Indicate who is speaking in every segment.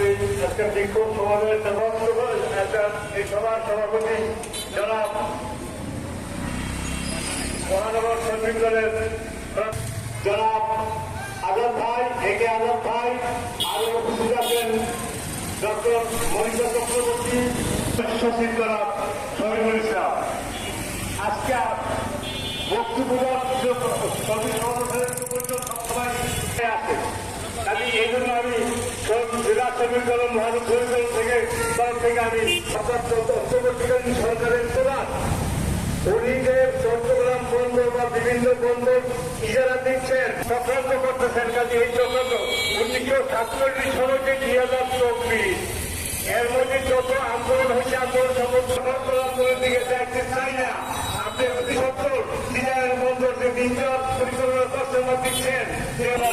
Speaker 1: আজকের বিক্ষোভ সমাবেশ এই সভার সভাপতি জনাব মহানগর শ্রমিক দলের জনাব আজাদ ভাই একে আজাদ ভাই আরো উপস্থিত আছেন ডক্টর মনিকা চক্রবর্তী সচিব জনাব শহীদুল ইসলাম। আজকে বক্তব্য সবসময় আছে আমি এই জন্য আমি জেলা শ্রমিক দল মহানগর শ্রমিক দল থেকে তরফ থেকে আমি অন্তর্বর্তীকালীন সরকারের প্রধান উনি যে চট্টগ্রাম বন্দর বা বিভিন্ন বন্দর ইজারা দিচ্ছেন চক্রান্ত করতেছেন। কাজে এই চক্রান্ত 1947 সনদে 2024 এর মধ্যে যত আন্দোলন হয়েছে আন্দোলন সমর্থন আন্দোলনের দিকে দেখতে চাই না। আপনি অতি সত্তর ডিজাইনের বন্দর যে নির্যাত পরিচালনা প্রস্তাবনা দিচ্ছেন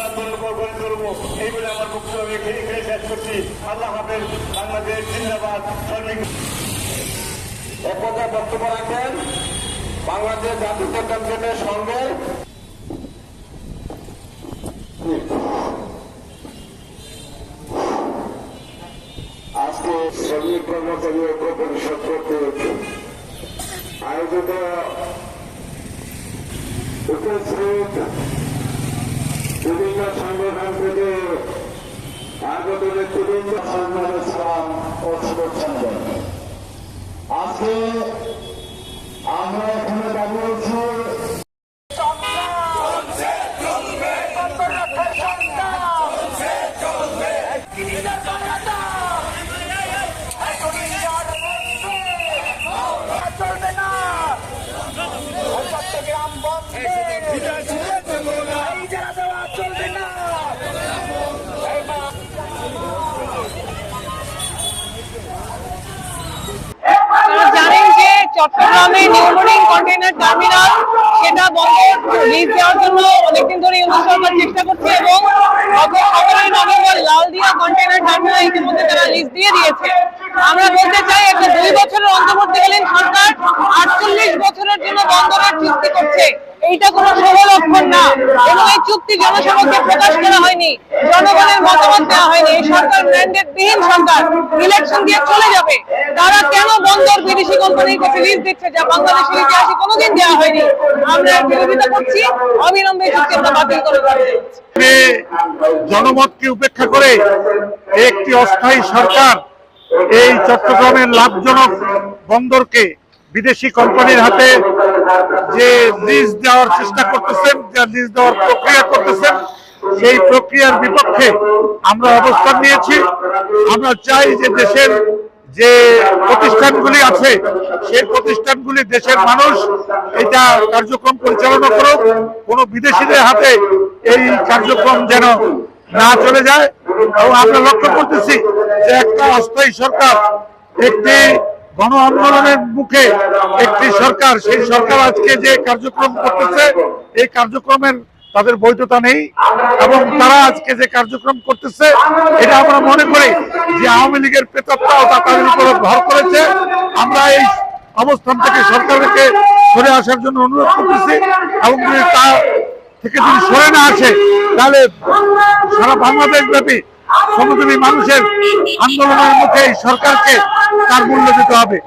Speaker 1: আন্দোলন করবো এই বলে আমার বক্তব্য আমি এখানে শেষ করছি। আল্লাহ হাফেজ। বাংলাদেশ জিন্দাবাদ। শ্রমিক
Speaker 2: একথা বক্তব্য রাখেন বাংলাদেশ জাতীয়তাবাদী দলের সঙ্গে আজকে শ্রমিক কর্মচারী ঐক্য পরিষদ কর্তৃক আয়োজিত উপস্থিত বিভিন্ন সংগঠন থেকে আগত নেতৃবৃন্দ ইসলাম ও শুভেচ্ছা। আজকে আমরা এখানে দাঁড়িয়েছি
Speaker 3: চট্টগ্রামে নিউমোরিং কন্টেইনার টার্মিনাল সেটা বন্ধের লিজ দেওয়ার জন্য অনেকদিন ধরে সরকার চেষ্টা করছে এবং গত 17 নভেম্বর লালদিয়া কন্টেইনার টার্মিনাল ইতিমধ্যে তারা লিজ দিয়ে দিয়েছে। আমরা বলতে চাই একটা 2 বছরের অন্তর্বর্তীকালীন সরকার 48 বছরের জন্য বন্দরের চুক্তি করছে। এইটা কোনো শুভ লক্ষণ না এবং এই চুক্তি জনসমক্ষে প্রকাশ করা হয়নি, জনগণের মতামত দেওয়া হয়নি। এই সরকার ম্যান্ডেটবিহীন সরকার, ইলেকশন দিয়ে চলে যাবে। তারা কেন বন্দর বিদেশি কোম্পানির কাছে লিজ দিচ্ছে যা বাংলাদেশের ইতিহাসে কোনোদিন দেওয়া হয়নি? আমরা বিরোধিতা করছি, অবিলম্বে চুক্তি আমরা বাতিল করে
Speaker 4: জনমতকে উপেক্ষা করে একটি অস্থায়ী সরকার এই চট্টগ্রামের লাভজনক বন্দরকে বিদেশি কোম্পানির হাতে যে লিজ দেওয়ার চেষ্টা করতেছেন, যে লিজ দেওয়ার প্রক্রিয়া করতেছেন, সেই প্রক্রিয়ার বিপক্ষে আমরা অবস্থান নিয়েছি। আমরা চাই যে দেশের যে প্রতিষ্ঠানগুলি আছে সেই প্রতিষ্ঠানগুলি দেশের মানুষ এটা কার্যক্রম পরিচালনা করুক, কোনো বিদেশিদের হাতে এই কার্যক্রম যেন না চলে যায়। এবং আমরা লক্ষ্য করতেছি যে একটা অস্থায়ী সরকার, একটি গণ আন্দোলনের মুখে একটি সরকার, সেই সরকার আজকে যে কার্যক্রম করতেছে এই কার্যক্রমের তাদের বৈধতা নেই এবং তারা আজকে যে কার্যক্রম করতেছে এটা আমরা মনে করি যে আওয়ামী লীগের প্রেতাত্মাও তাদের উপরে ভর করেছে। আমরা এই অবস্থান থেকে সরকারকে সরে আসার জন্য অনুরোধ করতেছি এবং যদি তা থেকে যদি সরে না আসে তাহলে সারা বাংলাদেশ ব্যাপী শ্রমজীবী মানুষের আন্দোলনের মুখে এই সরকারকে তার মূল্য দিতে হবে।